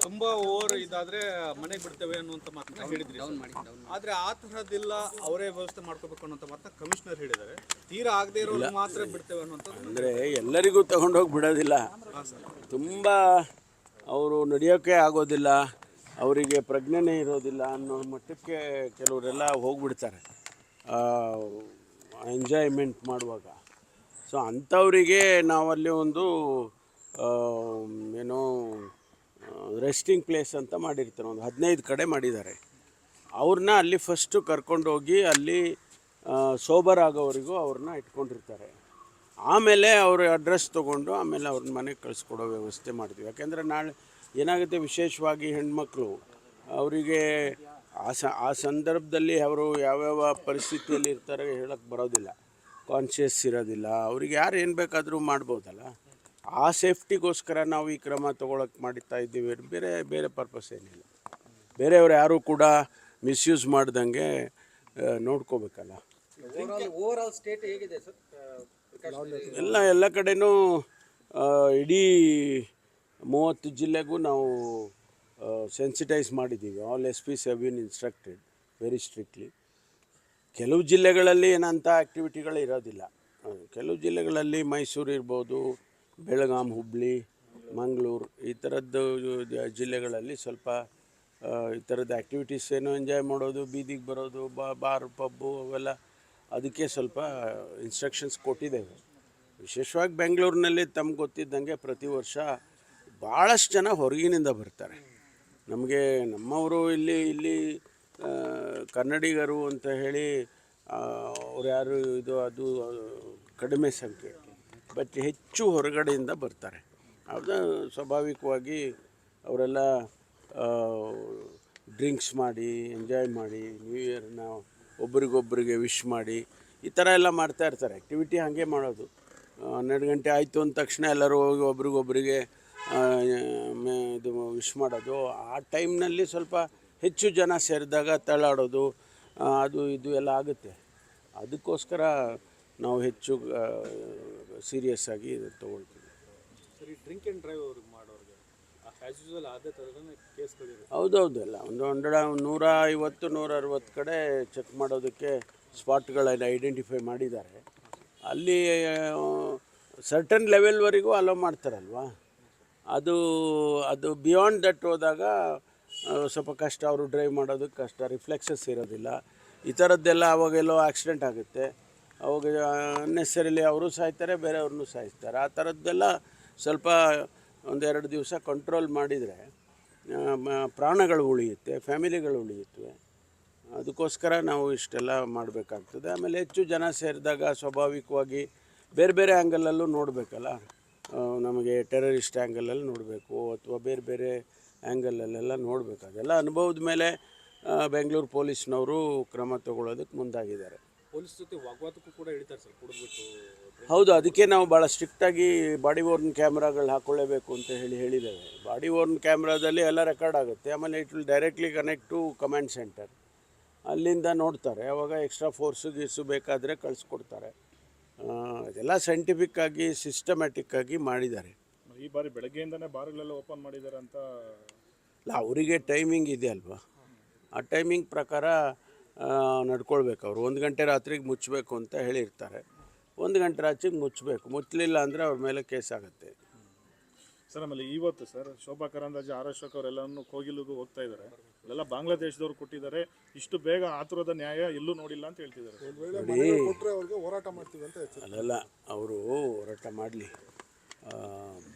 ತುಂಬಾ ಓವರ್ ಇದಾದ್ರೆ ಮನೆಗೆ ಬಿಡ್ತೇವೆ ಅನ್ನುವಂತ ಮಾತನ್ನ ಹೇಳಿದ್ರಿ. ಆದ್ರೆ ಆ ತರದಿಲ್ಲ, ಅವರೇ ವ್ಯವಸ್ಥೆ ಮಾಡ್ಕೋಬೇಕು ಅನ್ನೋಂಥ ಮಾತನ್ನ ಕಮಿಷನರ್ ಹೇಳಿದ್ದಾರೆ. ತೀರಾ ಆಗದೆ ಇರೋರು ಮಾತ್ರ ಬಿಡ್ತೇವೆ ಅನ್ನುವಂಥದ್ದು. ಅಂದರೆ ಎಲ್ಲರಿಗೂ ತಗೊಂಡೋಗಿ ಬಿಡೋದಿಲ್ಲ. ತುಂಬ ಅವರು ನಡೆಯೋಕ್ಕೆ ಆಗೋದಿಲ್ಲ, ಅವರಿಗೆ ಪ್ರಜ್ಞೆನೇ ಇರೋದಿಲ್ಲ ಅನ್ನೋ ಮಟ್ಟಕ್ಕೆ ಕೆಲವರೆಲ್ಲ ಹೋಗ್ಬಿಡ್ತಾರೆ ಎಂಜಾಯ್ಮೆಂಟ್ ಮಾಡುವಾಗ. ಸೊ ಅಂಥವರಿಗೆ ನಾವಲ್ಲಿ ಒಂದು ಏನೋ ರೆಸ್ಟಿಂಗ್ ಪ್ಲೇಸ್ ಅಂತ ಮಾಡಿರ್ತಾರೆ, ಒಂದು 15 ಕಡೆ ಮಾಡಿದ್ದಾರೆ. ಅವ್ರನ್ನ ಅಲ್ಲಿ ಫಸ್ಟು ಕರ್ಕೊಂಡೋಗಿ ಅಲ್ಲಿ ಸೋಬರ್ ಆಗೋವರೆಗೂ ಅವ್ರನ್ನ ಇಟ್ಕೊಂಡಿರ್ತಾರೆ. ಆಮೇಲೆ ಅವ್ರ ಅಡ್ರೆಸ್ ತೊಗೊಂಡು ಆಮೇಲೆ ಅವ್ರನ್ನ ಮನೆಗೆ ಕಳಿಸ್ಕೊಡೋ ವ್ಯವಸ್ಥೆ ಮಾಡ್ತೀವಿ. ಯಾಕೆಂದರೆ ನಾಳೆ ಏನಾಗುತ್ತೆ, ವಿಶೇಷವಾಗಿ ಹೆಣ್ಮಕ್ಳು ಅವರಿಗೆ ಆ ಸಂದರ್ಭದಲ್ಲಿ ಅವರು ಯಾವ್ಯಾವ ಪರಿಸ್ಥಿತಿಯಲ್ಲಿ ಇರ್ತಾರೆ ಹೇಳೋಕ್ಕೆ ಬರೋದಿಲ್ಲ, ಕಾನ್ಷಿಯಸ್ ಇರೋದಿಲ್ಲ. ಅವ್ರಿಗೆ ಯಾರು ಏನು ಬೇಕಾದರೂ ಮಾಡ್ಬೋದಲ್ಲ. ಆ ಸೇಫ್ಟಿಗೋಸ್ಕರ ನಾವು ಈ ಕ್ರಮ ತೊಗೊಳಕ್ಕೆ ಮಾಡ್ತಾ ಇದ್ದೀವಿ. ಬೇರೆ ಪರ್ಪಸ್ ಏನಿಲ್ಲ. ಬೇರೆಯವ್ರು ಯಾರೂ ಕೂಡ ಮಿಸ್ಯೂಸ್ ಮಾಡ್ದಂಗೆ ನೋಡ್ಕೋಬೇಕಲ್ಲ. ಓವರಾಲ್ ಸ್ಟೇಟ್ ಹೇಗಿದೆ ಸರ್? ಎಲ್ಲ ಕಡೆನೂ ಇಡೀ 30 ಜಿಲ್ಲೆಗೂ ನಾವು ಸೆನ್ಸಿಟೈಸ್ ಮಾಡಿದ್ದೀವಿ. All SPs have been instructed very strictly. ಕೆಲವು ಜಿಲ್ಲೆಗಳಲ್ಲಿ ಏನಂಥ ಆ್ಯಕ್ಟಿವಿಟಿಗಳು ಇರೋದಿಲ್ಲ. ಕೆಲವು ಜಿಲ್ಲೆಗಳಲ್ಲಿ ಮೈಸೂರು ಇರ್ಬೋದು, ಬೆಳಗಾಂ, ಹುಬ್ಬಳ್ಳಿ, ಮಂಗಳೂರು ಈ ಥರದ್ದು ಜಿಲ್ಲೆಗಳಲ್ಲಿ ಸ್ವಲ್ಪ ಈ ಥರದ್ದು ಆ್ಯಕ್ಟಿವಿಟೀಸ್ ಏನೋ ಎಂಜಾಯ್ ಮಾಡೋದು, ಬೀದಿಗೆ ಬರೋದು, ಬಾರ್ ಪಬ್ಬು ಅವೆಲ್ಲ, ಅದಕ್ಕೆ ಸ್ವಲ್ಪ ಇನ್ಸ್ಟ್ರಕ್ಷನ್ಸ್ ಕೊಟ್ಟಿದ್ದೇವೆ. ವಿಶೇಷವಾಗಿ ಬೆಂಗಳೂರಿನಲ್ಲಿ ತಮ್ಗೆ ಗೊತ್ತಿದ್ದಂಗೆ ಪ್ರತಿ ವರ್ಷ ಭಾಳಷ್ಟು ಜನ ಹೊರಗಿನಿಂದ ಬರ್ತಾರೆ. ನಮ್ಮವರು ಇಲ್ಲಿ ಕನ್ನಡಿಗರು ಅಂತ ಹೇಳಿ ಅವ್ರು ಯಾರು ಅದು ಕಡಿಮೆ ಸಂಖ್ಯೆ, ಬಟ್ ಹೆಚ್ಚು ಹೊರಗಡೆಯಿಂದ ಬರ್ತಾರೆ. ಅದು ಸ್ವಾಭಾವಿಕವಾಗಿ ಅವರೆಲ್ಲ ಡ್ರಿಂಕ್ಸ್ ಮಾಡಿ ಎಂಜಾಯ್ ಮಾಡಿ ನ್ಯೂ ಇಯರ್ನ ಒಬ್ರಿಗೊಬ್ಬರಿಗೆ ವಿಶ್ ಮಾಡಿ ಈ ಥರ ಎಲ್ಲ ಮಾಡ್ತಾಯಿರ್ತಾರೆ. ಆ್ಯಕ್ಟಿವಿಟಿ ಹಾಗೆ ಮಾಡೋದು. 12 ಗಂಟೆ ಆಯಿತು ಅಂದ ತಕ್ಷಣ ಎಲ್ಲರೂ ಹೋಗಿ ಒಬ್ರಿಗೊಬ್ಬರಿಗೆ ಇದು ವಿಶ್ ಮಾಡೋದು. ಆ ಟೈಮ್ನಲ್ಲಿ ಸ್ವಲ್ಪ ಹೆಚ್ಚು ಜನ ಸೇರಿದಾಗ ತಳ್ಳಾಡೋದು ಅದು ಇದು ಎಲ್ಲ ಆಗುತ್ತೆ. ಅದಕ್ಕೋಸ್ಕರ ನಾವು ಹೆಚ್ಚು ಸೀರಿಯಸ್ ಆಗಿ ತೊಗೊಳ್ತೀವಿ. ಸರಿ, ಡ್ರಿಂಕ್ ಆ್ಯಂಡ್ ಡ್ರೈವ್ ಅವ್ರಿಗೆ ಮಾಡೋರಿಗೆ ಆ್ಯಸ್ ಯೂಶುವಲ್ ಅದೇ ಥರನೇ ಕೇಸ್ಗಳಿವೆ? ಹೌದೌದು. ಎಲ್ಲ ಒಂದು 150-160 ಕಡೆ ಚೆಕ್ ಮಾಡೋದಕ್ಕೆ ಸ್ಪಾಟ್ಗಳನ್ನು ಐಡೆಂಟಿಫೈ ಮಾಡಿದ್ದಾರೆ. ಅಲ್ಲಿ ಸರ್ಟನ್ ಲೆವೆಲ್ವರೆಗೂ ಅಲೋ ಮಾಡ್ತಾರಲ್ವ, ಅದು ಬಿಯಾಂಡ್ ದಟ್ ಹೋದಾಗ ಸ್ವಲ್ಪ ಕಷ್ಟ. ಅವರು ಡ್ರೈವ್ ಮಾಡೋದಕ್ಕೆ ಕಷ್ಟ, ರಿಫ್ಲೆಕ್ಸಸ್ ಇರೋದಿಲ್ಲ. ಈ ಥರದ್ದೆಲ್ಲ ಅವಾಗೆಲ್ಲೋ ಆಕ್ಸಿಡೆಂಟ್ ಆಗುತ್ತೆ. ಅವಾಗ ಅನ್ನೆಸರಿಲಿ ಅವರು ಸಾಯ್ತಾರೆ, ಬೇರೆಯವ್ರನ್ನೂ ಸಾಯಿಸ್ತಾರೆ. ಆ ಥರದ್ದೆಲ್ಲ ಸ್ವಲ್ಪ 1-2 ದಿವಸ ಕಂಟ್ರೋಲ್ ಮಾಡಿದರೆ ಪ್ರಾಣಗಳು ಉಳಿಯುತ್ತೆ, ಫ್ಯಾಮಿಲಿಗಳು ಉಳಿಯುತ್ತವೆ. ಅದಕ್ಕೋಸ್ಕರ ನಾವು ಇಷ್ಟೆಲ್ಲ ಮಾಡಬೇಕಾಗ್ತದೆ. ಆಮೇಲೆ ಹೆಚ್ಚು ಜನ ಸೇರಿದಾಗ ಸ್ವಾಭಾವಿಕವಾಗಿ ಬೇರೆ ಆ್ಯಂಗಲಲ್ಲೂ ನೋಡಬೇಕಲ್ಲ. ನಮಗೆ ಟೆರರಿಸ್ಟ್ ಆ್ಯಂಗಲಲ್ಲಿ ನೋಡಬೇಕು ಅಥವಾ ಬೇರೆ ಆ್ಯಂಗಲಲ್ಲೆಲ್ಲ ನೋಡಬೇಕು. ಅದೆಲ್ಲ ಅನುಭವದ ಮೇಲೆ ಬೆಂಗಳೂರು ಪೊಲೀಸ್ನವರು ಕ್ರಮ ತಗೊಳ್ಳೋದಕ್ಕೆ ಮುಂದಾಗಿದ್ದಾರೆ. ಪೊಲೀಸ್ ಜೊತೆ ವಾಗ್ವಾದಕ್ಕೂ ಕೂಡ ಹಿಡಿತಾರೆ ಸರ್ ಕುಡಿದ್ಬಿಟ್ಟು? ಹೌದು, ಅದಕ್ಕೆ ನಾವು ಭಾಳ ಸ್ಟ್ರಿಕ್ಟಾಗಿ ಬಾಡಿ ಓರ್ನ್ ಕ್ಯಾಮ್ರಾಗಳು ಹಾಕ್ಕೊಳ್ಳೇಬೇಕು ಅಂತ ಹೇಳಿದ್ದೇವೆ. ಬಾಡಿ ಓರ್ನ್ ಕ್ಯಾಮ್ರಾದಲ್ಲಿ ಎಲ್ಲ ರೆಕಾರ್ಡ್ ಆಗುತ್ತೆ. ಆಮೇಲೆ it will directly connect to command centre. ಅಲ್ಲಿಂದ ನೋಡ್ತಾರೆ. ಆವಾಗ ಎಕ್ಸ್ಟ್ರಾ ಫೋರ್ಸು ಬೇಕಾದರೆ ಕಳಿಸ್ಕೊಡ್ತಾರೆ. ಇದೆಲ್ಲ ಸೈಂಟಿಫಿಕ್ಕಾಗಿ ಸಿಸ್ಟಮ್ಯಾಟಿಕ್ಕಾಗಿ ಮಾಡಿದ್ದಾರೆ. ಈ ಬಾರಿ ಬೆಳಗ್ಗೆಯಿಂದನೇ ಬಾರ್ಗಳೆಲ್ಲ ಓಪನ್ ಮಾಡಿದ್ದಾರೆ ಅಂತ? ಇಲ್ಲ, ಅವರಿಗೆ ಟೈಮಿಂಗ್ ಇದೆ ಅಲ್ವಾ, ಆ ಟೈಮಿಂಗ್ ಪ್ರಕಾರ ನಡ್ಕೊಳ್ಬೇಕು. ಅವರು 1 ಗಂಟೆ ರಾತ್ರಿಗೆ ಮುಚ್ಚಬೇಕು ಅಂತ ಹೇಳಿರ್ತಾರೆ. 1 ಗಂಟೆ ರಾತ್ರಿಗೆ ಮುಚ್ಚಲಿಲ್ಲ ಅಂದರೆ ಅವ್ರ ಮೇಲೆ ಕೇಸ್ ಆಗುತ್ತೆ. ಸರ್, ಆಮೇಲೆ ಇವತ್ತು ಸರ್ ಶೋಭಾ ಕರಂದ್ಲಾಜೆ, ಆರ್ ಅಶೋಕ್ ಅವರೆಲ್ಲನೂ ಕೋಗಿಲಿಗೂ ಹೋಗ್ತಾ ಇದ್ದಾರೆ. ಅಲ್ಲೆಲ್ಲ ಬಾಂಗ್ಲಾದೇಶದವ್ರು ಕೊಟ್ಟಿದ್ದಾರೆ. ಇಷ್ಟು ಬೇಗ ಆತುರದ ನ್ಯಾಯ ಎಲ್ಲೂ ನೋಡಿಲ್ಲ ಅಂತ ಹೇಳ್ತಿದ್ದಾರೆ. ಅಲ್ಲ, ಅವರು ಹೋರಾಟ ಮಾಡಲಿ.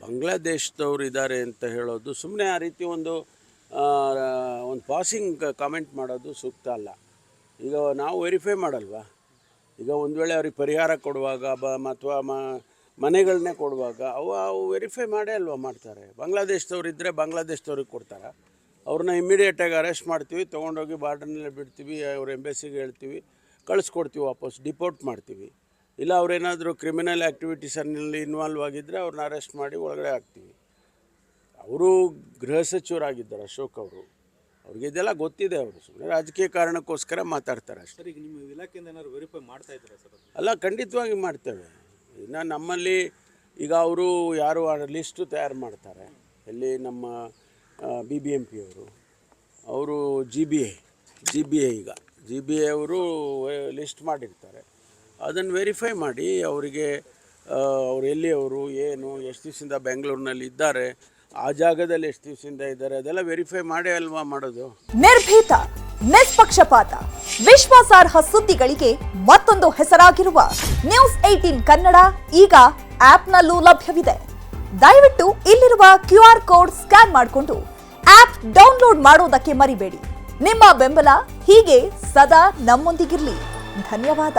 ಬಾಂಗ್ಲಾದೇಶದವ್ರು ಇದ್ದಾರೆ ಅಂತ ಹೇಳೋದು ಸುಮ್ಮನೆ ಆ ರೀತಿ ಒಂದು ಪಾಸಿಂಗ್ ಕಾಮೆಂಟ್ ಮಾಡೋದು ಸೂಕ್ತ ಅಲ್ಲ. ಈಗ ನಾವು ವೆರಿಫೈ ಮಾಡಲ್ವಾ? ಈಗ ಒಂದು ವೇಳೆ ಅವ್ರಿಗೆ ಪರಿಹಾರ ಕೊಡುವಾಗ ಅಥವಾ ಮನೆಗಳನ್ನೇ ಕೊಡುವಾಗ ಅವು ವೆರಿಫೈ ಮಾಡೇ ಅಲ್ವಾ ಮಾಡ್ತಾರೆ. ಬಾಂಗ್ಲಾದೇಶದವ್ರು ಇದ್ದರೆ ಬಾಂಗ್ಲಾದೇಶದವ್ರಿಗೆ ಕೊಡ್ತಾರೆ. ಅವ್ರನ್ನ ಇಮ್ಮಿಡಿಯೇಟಾಗಿ ಅರೆಸ್ಟ್ ಮಾಡ್ತೀವಿ, ತೊಗೊಂಡೋಗಿ ಬಾರ್ಡರ್ನಲ್ಲೇ ಬಿಡ್ತೀವಿ, ಅವ್ರ ಎಂಬೆಸಿಗೆ ಹೇಳ್ತೀವಿ, ಕಳಿಸ್ಕೊಡ್ತೀವಿ, ವಾಪಸ್ ಡಿಪೋರ್ಟ್ ಮಾಡ್ತೀವಿ. ಇಲ್ಲ ಅವರೇನಾದರೂ ಕ್ರಿಮಿನಲ್ ಆ್ಯಕ್ಟಿವಿಟೀಸಲ್ಲಿ ಇನ್ವಾಲ್ವ್ ಆಗಿದ್ದರೆ ಅವ್ರನ್ನ ಅರೆಸ್ಟ್ ಮಾಡಿ ಒಳಗಡೆ ಹಾಕ್ತೀವಿ. ಅವರು ಗೃಹ ಸಚಿವರಾಗಿದ್ದಾರೆ ಅಶೋಕ್ ಅವರು, ಅವ್ರಿಗೆ ಇದೆಲ್ಲ ಗೊತ್ತಿದೆ. ಅವರು ಸುಮ್ಮನೆ ರಾಜಕೀಯ ಕಾರಣಕ್ಕೋಸ್ಕರ ಮಾತಾಡ್ತಾರೆ ಅಷ್ಟೇ. ಈಗ ನಿಮ್ಮ ಇಲಾಖೆಯಿಂದ ಏನಾದ್ರು ವೆರಿಫೈ ಮಾಡ್ತಾ ಇದ್ದಾರೆ ಸರ್? ಅಲ್ಲ, ಖಂಡಿತವಾಗಿ ಮಾಡ್ತೇವೆ. ಇನ್ನು ನಮ್ಮಲ್ಲಿ ಈಗ ಅವರು ಯಾರು ಲಿಸ್ಟು ತಯಾರು ಮಾಡ್ತಾರೆ, ಎಲ್ಲಿ ನಮ್ಮ BBMP ಅವರು ಜಿ ಬಿ ಐ ಈಗ GBA ಅವರು ಲಿಸ್ಟ್ ಮಾಡಿರ್ತಾರೆ. ಅದನ್ನು ವೆರಿಫೈ ಮಾಡಿ ಅವರಿಗೆ ಅವ್ರು ಎಲ್ಲಿಯವರು ಏನು ಎಷ್ಟು ದಿವಸದಿಂದ ಬೆಂಗಳೂರಿನಲ್ಲಿ ಇದ್ದಾರೆ, ಆ ಜಾಗದಲ್ಲಿ ಎಷ್ಟು ದಿವಸದಿಂದ ಇದ್ದಾರೆ, ಅದೆಲ್ಲ ವೆರಿಫೈ ಮಾಡಿ ಅಲ್ವಾ ಮಾಡೋದು. ನಿರ್ಭೀತ, ನಿಷ್ಪಕ್ಷಪಾತ, ವಿಶ್ವಾಸಾರ್ಹ ಸುದ್ದಿಗಳಿಗೆ ಮತ್ತೊಂದು ಹೆಸರಾಗಿರುವ ನ್ಯೂಸ್ 18 ಕನ್ನಡ ಈಗ ಆಪ್ನಲ್ಲೂ ಲಭ್ಯವಿದೆ. ದಯವಿಟ್ಟು ಇಲ್ಲಿರುವ QR ಕೋಡ್ ಸ್ಕ್ಯಾನ್ ಮಾಡಿಕೊಂಡು ಆಪ್ ಡೌನ್ಲೋಡ್ ಮಾಡೋದಕ್ಕೆ ಮರಿಬೇಡಿ. ನಿಮ್ಮ ಬೆಂಬಲ ಹೀಗೆ ಸದಾ ನಮ್ಮೊಂದಿಗಿರಲಿ. ಧನ್ಯವಾದ.